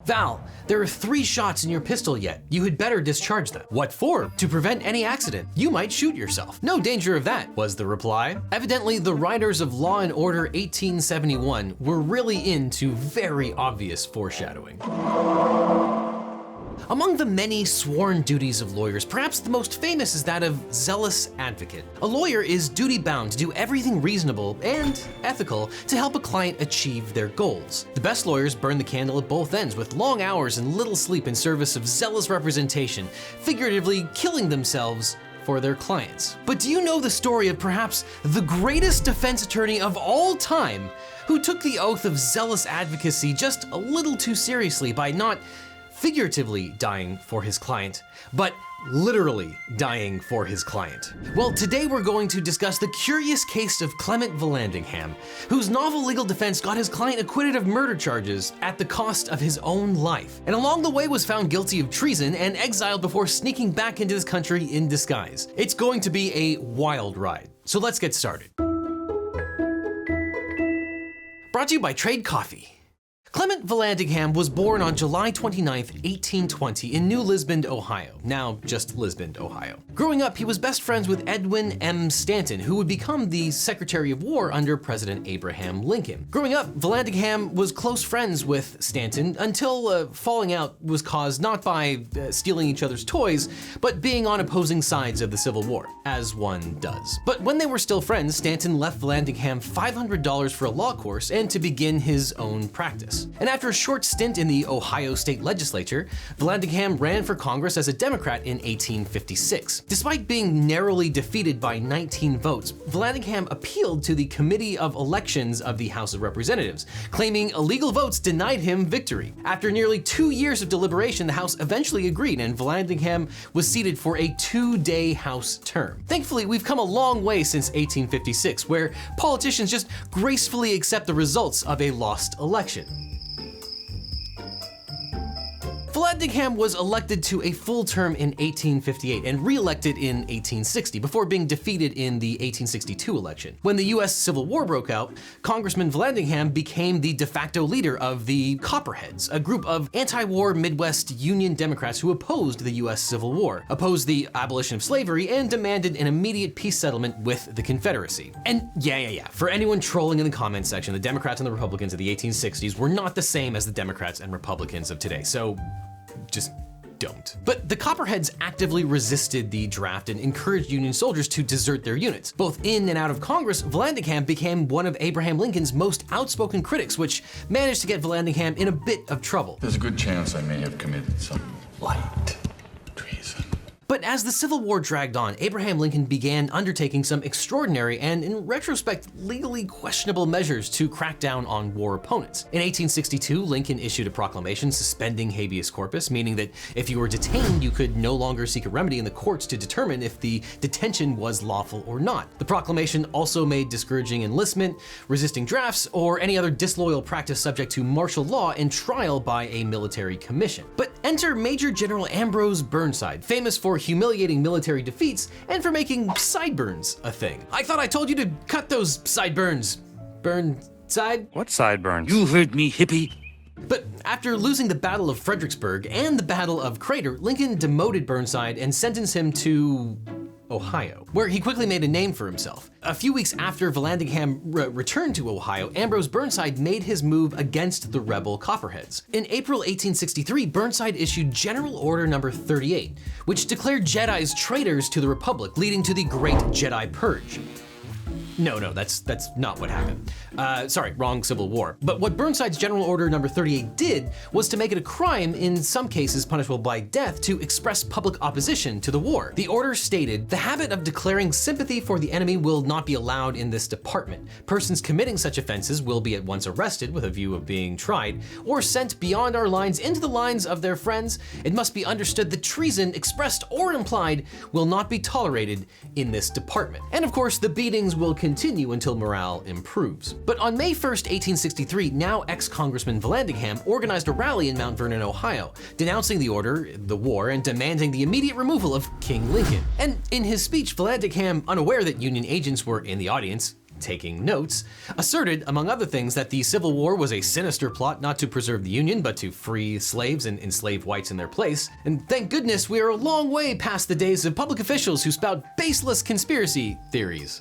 Val, there are 3 shots in your pistol yet. You had better discharge them. What for? To prevent any accident. You might shoot yourself. No danger of that, was the reply. Evidently, the writers of Law and Order 1871 were really into very obvious foreshadowing. Among the many sworn duties of lawyers, perhaps the most famous is that of zealous advocate. A lawyer is duty-bound to do everything reasonable and ethical to help a client achieve their goals. The best lawyers burn the candle at both ends with long hours and little sleep in service of zealous representation, figuratively killing themselves for their clients. But do you know the story of perhaps the greatest defense attorney of all time, who took the oath of zealous advocacy just a little too seriously by not figuratively dying for his client, but literally dying for his client? Well, today we're going to discuss the curious case of Clement Vallandigham, whose novel legal defense got his client acquitted of murder charges at the cost of his own life, and along the way was found guilty of treason and exiled before sneaking back into this country in disguise. It's going to be a wild ride, so let's get started. Brought to you by Trade Coffee. Clement Vallandigham was born on July 29, 1820 in New Lisbon, Ohio, now just Lisbon, Ohio. Growing up, he was best friends with Edwin M. Stanton, who would become the Secretary of War under President Abraham Lincoln. Growing up, Vallandigham was close friends with Stanton until falling out was caused not by stealing each other's toys, but being on opposing sides of the Civil War, as one does. But when they were still friends, Stanton left Vallandigham $500 for a law course and to begin his own practice. And after a short stint in the Ohio State Legislature, Vallandigham ran for Congress as a Democrat in 1856. Despite being narrowly defeated by 19 votes, Vallandigham appealed to the Committee of Elections of the House of Representatives, claiming illegal votes denied him victory. After nearly 2 years of deliberation, the House eventually agreed, and Vallandigham was seated for a 2-day House term. Thankfully, we've come a long way since 1856, where politicians just gracefully accept the results of a lost election. Vallandigham was elected to a full term in 1858 and re-elected in 1860 before being defeated in the 1862 election. When the US Civil War broke out, Congressman Vallandigham became the de facto leader of the Copperheads, a group of anti-war Midwest Union Democrats who opposed the US Civil War, opposed the abolition of slavery, and demanded an immediate peace settlement with the Confederacy. And yeah, for anyone trolling in the comments section, the Democrats and the Republicans of the 1860s were not the same as the Democrats and Republicans of today, so just don't. But the Copperheads actively resisted the draft and encouraged Union soldiers to desert their units. Both in and out of Congress, Vallandigham became one of Abraham Lincoln's most outspoken critics, which managed to get Vallandigham in a bit of trouble. There's a good chance I may have committed some light treason. But as the Civil War dragged on, Abraham Lincoln began undertaking some extraordinary and, in retrospect, legally questionable measures to crack down on war opponents. In 1862, Lincoln issued a proclamation suspending habeas corpus, meaning that if you were detained, you could no longer seek a remedy in the courts to determine if the detention was lawful or not. The proclamation also made discouraging enlistment, resisting drafts, or any other disloyal practice subject to martial law and trial by a military commission. But enter Major General Ambrose Burnside, famous for humiliating military defeats and for making sideburns a thing. I thought I told you to cut those sideburns. Burnside? What sideburns? You heard me, hippie. But after losing the Battle of Fredericksburg and the Battle of Crater, Lincoln demoted Burnside and sentenced him to Ohio, where he quickly made a name for himself. A few weeks after Vallandigham returned to Ohio, Ambrose Burnside made his move against the rebel Copperheads. In April 1863, Burnside issued General Order No. 38, which declared Jedis traitors to the Republic, leading to the Great Jedi Purge. No, that's not what happened. Sorry, wrong Civil War. But what Burnside's General Order No. 38 did was to make it a crime, in some cases punishable by death, to express public opposition to the war. The order stated, "The habit of declaring sympathy for the enemy will not be allowed in this department. Persons committing such offenses will be at once arrested with a view of being tried, or sent beyond our lines into the lines of their friends. It must be understood that treason, expressed or implied, will not be tolerated in this department." And of course, the beatings will continue until morale improves. But on May 1st, 1863, now ex-Congressman Vallandigham organized a rally in Mount Vernon, Ohio, denouncing the order, the war, and demanding the immediate removal of King Lincoln. And in his speech, Vallandigham, unaware that Union agents were in the audience, taking notes, asserted, among other things, that the Civil War was a sinister plot not to preserve the Union, but to free slaves and enslave whites in their place. And thank goodness we are a long way past the days of public officials who spout baseless conspiracy theories.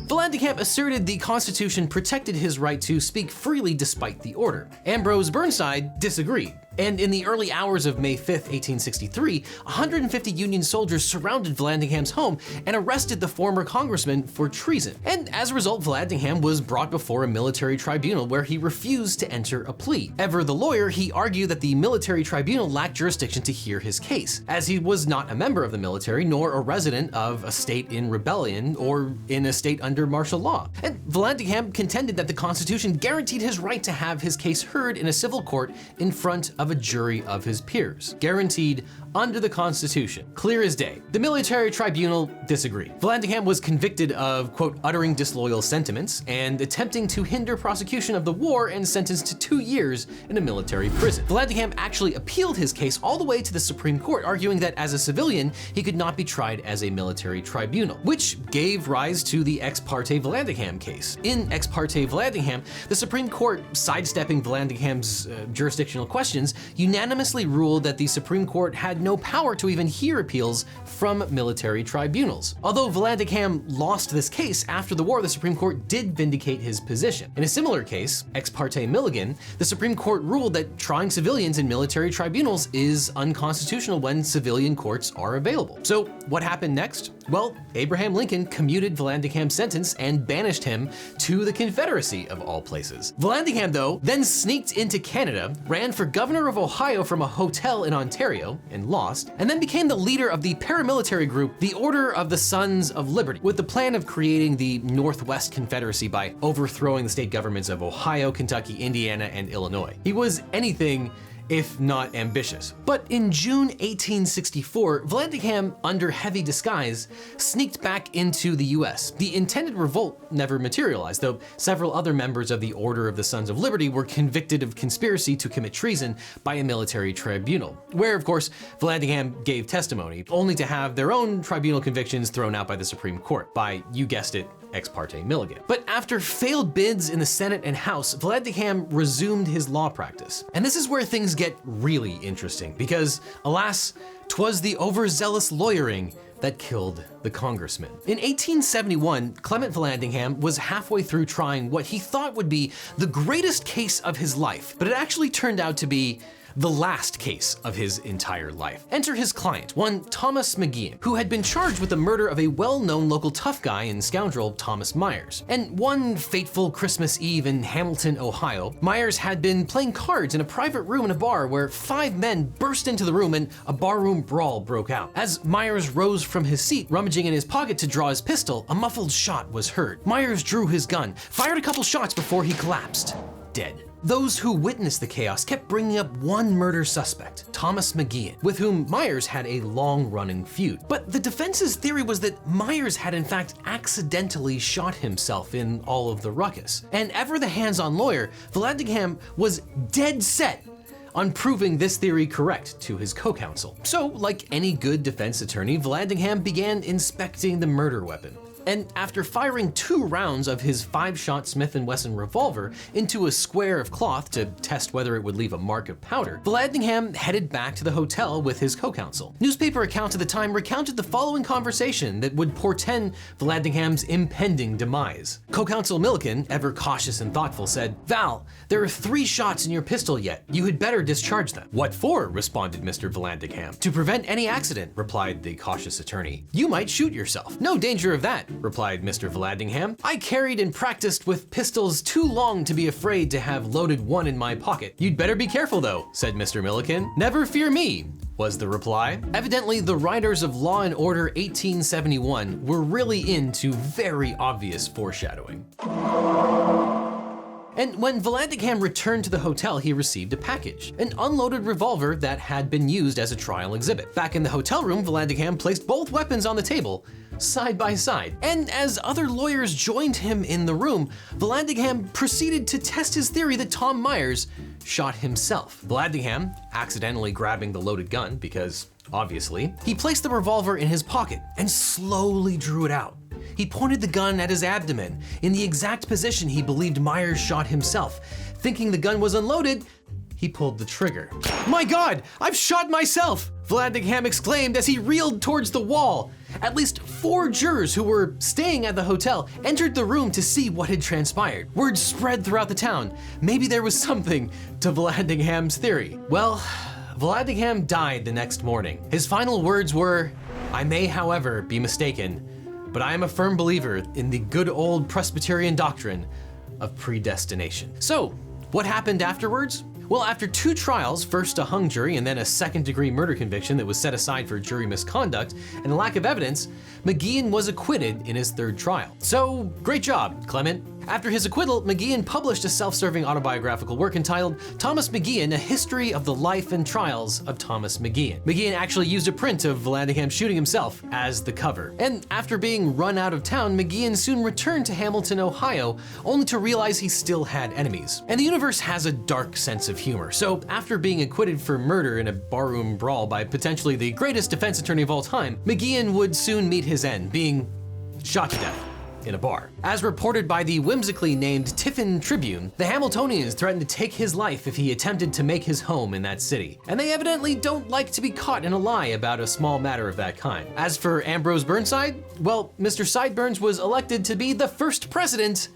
Vallandigham asserted the Constitution protected his right to speak freely despite the order. Ambrose Burnside disagreed. And in the early hours of May 5th, 1863, 150 Union soldiers surrounded Vallandigham's home and arrested the former congressman for treason. And as a result, Vallandigham was brought before a military tribunal where he refused to enter a plea. Ever the lawyer, he argued that the military tribunal lacked jurisdiction to hear his case, as he was not a member of the military nor a resident of a state in rebellion or in a state under martial law. And Vallandigham contended that the Constitution guaranteed his right to have his case heard in a civil court in front of a jury of his peers, guaranteed under the Constitution. Clear as day. The military tribunal disagreed. Vallandigham was convicted of, quote, uttering disloyal sentiments and attempting to hinder prosecution of the war and sentenced to 2 years in a military prison. Vallandigham actually appealed his case all the way to the Supreme Court, arguing that as a civilian, he could not be tried as a military tribunal, which gave rise to the Ex parte Vallandigham case. In Ex parte Vallandigham, the Supreme Court, sidestepping Vallandigham's jurisdictional questions, unanimously ruled that the Supreme Court had no power to even hear appeals from military tribunals. Although Vallandigham lost this case, after the war the Supreme Court did vindicate his position. In a similar case, Ex parte Milligan, the Supreme Court ruled that trying civilians in military tribunals is unconstitutional when civilian courts are available. So what happened next? Well, Abraham Lincoln commuted Vallandigham's sentence and banished him to the Confederacy of all places. Vallandigham, though, then sneaked into Canada, ran for governor of Ohio from a hotel in Ontario and lost, and then became the leader of the paramilitary group, the Order of the Sons of Liberty, with the plan of creating the Northwest Confederacy by overthrowing the state governments of Ohio, Kentucky, Indiana, and Illinois. He was anything if not ambitious. But in June 1864, Vallandigham, under heavy disguise, sneaked back into the US. The intended revolt never materialized, though several other members of the Order of the Sons of Liberty were convicted of conspiracy to commit treason by a military tribunal, where, of course, Vallandigham gave testimony, only to have their own tribunal convictions thrown out by the Supreme Court by, you guessed it, Ex parte Milligan. But after failed bids in the Senate and House, Vallandigham resumed his law practice. And this is where things get really interesting, because alas, 'twas the overzealous lawyering that killed the congressman. In 1871, Clement Vallandigham was halfway through trying what he thought would be the greatest case of his life, but it actually turned out to be the last case of his entire life. Enter his client, one Thomas McGeehan, who had been charged with the murder of a well-known local tough guy and scoundrel, Thomas Myers. And one fateful Christmas Eve in Hamilton, Ohio, Myers had been playing cards in a private room in a bar where 5 men burst into the room and a barroom brawl broke out. As Myers rose from his seat, rummaging in his pocket to draw his pistol, a muffled shot was heard. Myers drew his gun, fired a couple shots before he collapsed, dead. Those who witnessed the chaos kept bringing up one murder suspect, Thomas McGeehan, with whom Myers had a long-running feud. But the defense's theory was that Myers had in fact accidentally shot himself in all of the ruckus. And ever the hands-on lawyer, Vallandigham was dead set on proving this theory correct to his co-counsel. So, like any good defense attorney, Vallandigham began inspecting the murder weapon. And after firing 2 rounds of his 5-shot Smith & Wesson revolver into a square of cloth to test whether it would leave a mark of powder, Vallandigham headed back to the hotel with his co-counsel. Newspaper accounts at the time recounted the following conversation that would portend Vallandigham's impending demise. Co-counsel Milliken, ever cautious and thoughtful, said, "Val, there are 3 shots in your pistol yet. You had better discharge them." "What for?" responded Mr. Vallandigham. "To prevent any accident," replied the cautious attorney. "You might shoot yourself." "No danger of that," replied Mr. Vallandigham. "I carried and practiced with pistols too long to be afraid to have loaded one in my pocket." "You'd better be careful though," said Mr. Milliken. "Never fear me," was the reply. Evidently, the writers of Law and Order 1871 were really into very obvious foreshadowing. And when Vallandigham returned to the hotel, he received a package, an unloaded revolver that had been used as a trial exhibit. Back in the hotel room, Vallandigham placed both weapons on the table, side by side. And as other lawyers joined him in the room, Vallandigham proceeded to test his theory that Tom Myers shot himself. Vallandigham, accidentally grabbing the loaded gun because, obviously, he placed the revolver in his pocket and slowly drew it out. He pointed the gun at his abdomen, in the exact position he believed Myers shot himself. Thinking the gun was unloaded, he pulled the trigger. "My God, I've shot myself!" Vallandigham exclaimed as he reeled towards the wall. At least 4 jurors who were staying at the hotel entered the room to see what had transpired. Word spread throughout the town. Maybe there was something to Vallandigham's theory. Well, Vallandigham died the next morning. His final words were, "I may, however, be mistaken, but I am a firm believer in the good old Presbyterian doctrine of predestination." So, what happened afterwards? Well, after 2 trials, first a hung jury and then a second-degree murder conviction that was set aside for jury misconduct and a lack of evidence, McGeehan was acquitted in his 3rd trial. So, great job, Clement. After his acquittal, McGeehan published a self-serving autobiographical work entitled Thomas McGeehan, A History of the Life and Trials of Thomas McGeehan. McGeehan actually used a print of Vallandigham shooting himself as the cover. And after being run out of town, McGeehan soon returned to Hamilton, Ohio, only to realize he still had enemies. And the universe has a dark sense of humor. So after being acquitted for murder in a barroom brawl by potentially the greatest defense attorney of all time, McGeehan would soon meet his end, being shot to death in a bar. As reported by the whimsically named Tiffin Tribune, the Hamiltonians threatened to take his life if he attempted to make his home in that city. And they evidently don't like to be caught in a lie about a small matter of that kind. As for Ambrose Burnside, well, Mr. Sideburns was elected to be the first president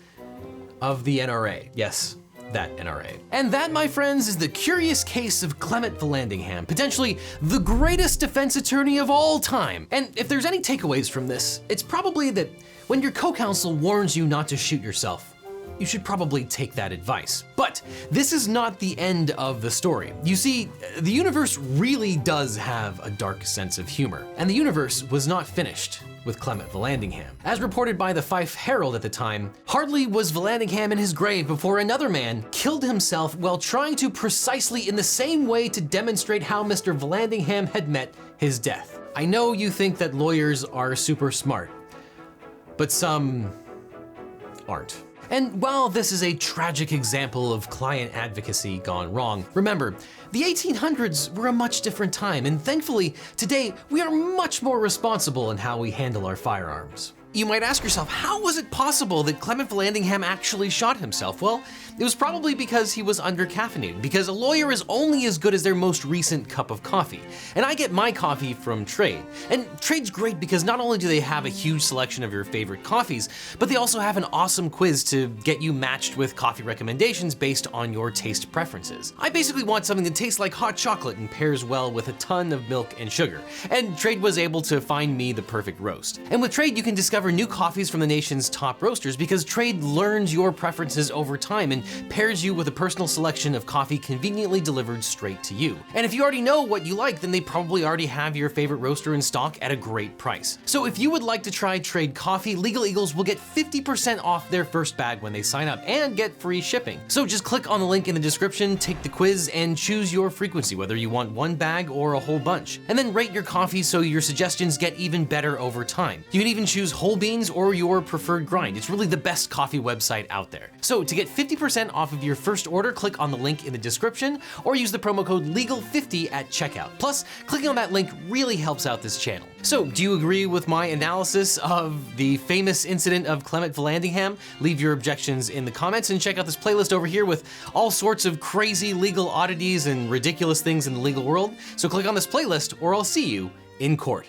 of the NRA. Yes, that NRA. And that, my friends, is the curious case of Clement Vallandigham, potentially the greatest defense attorney of all time. And if there's any takeaways from this, it's probably that when your co-counsel warns you not to shoot yourself, you should probably take that advice. But this is not the end of the story. You see, the universe really does have a dark sense of humor, and the universe was not finished with Clement Vallandigham. As reported by the Fife Herald at the time, hardly was Vallandigham in his grave before another man killed himself while trying to precisely in the same way to demonstrate how Mr. Vallandigham had met his death. I know you think that lawyers are super smart, but some aren't. And while this is a tragic example of client advocacy gone wrong, remember, the 1800s were a much different time, and thankfully, today, we are much more responsible in how we handle our firearms. You might ask yourself, how was it possible that Clement Vallandigham actually shot himself? Well, it was probably because he was under-caffeinated, because a lawyer is only as good as their most recent cup of coffee. And I get my coffee from Trade. And Trade's great because not only do they have a huge selection of your favorite coffees, but they also have an awesome quiz to get you matched with coffee recommendations based on your taste preferences. I basically want something that tastes like hot chocolate and pairs well with a ton of milk and sugar. And Trade was able to find me the perfect roast. And with Trade, you can discover new coffees from the nation's top roasters because Trade learns your preferences over time and pairs you with a personal selection of coffee conveniently delivered straight to you. And if you already know what you like, then they probably already have your favorite roaster in stock at a great price. So if you would like to try Trade coffee, Legal Eagles will get 50% off their first bag when they sign up and get free shipping. So just click on the link in the description, take the quiz, and choose your frequency, whether you want 1 bag or a whole bunch. And then rate your coffee so your suggestions get even better over time. You can even choose whole beans or your preferred grind. It's really the best coffee website out there. So to get 50% off of your first order, click on the link in the description or use the promo code LEGAL50 at checkout. Plus, clicking on that link really helps out this channel. So do you agree with my analysis of the famous incident of Clement Vallandigham? Leave your objections in the comments and check out this playlist over here with all sorts of crazy legal oddities and ridiculous things in the legal world. So click on this playlist or I'll see you in court.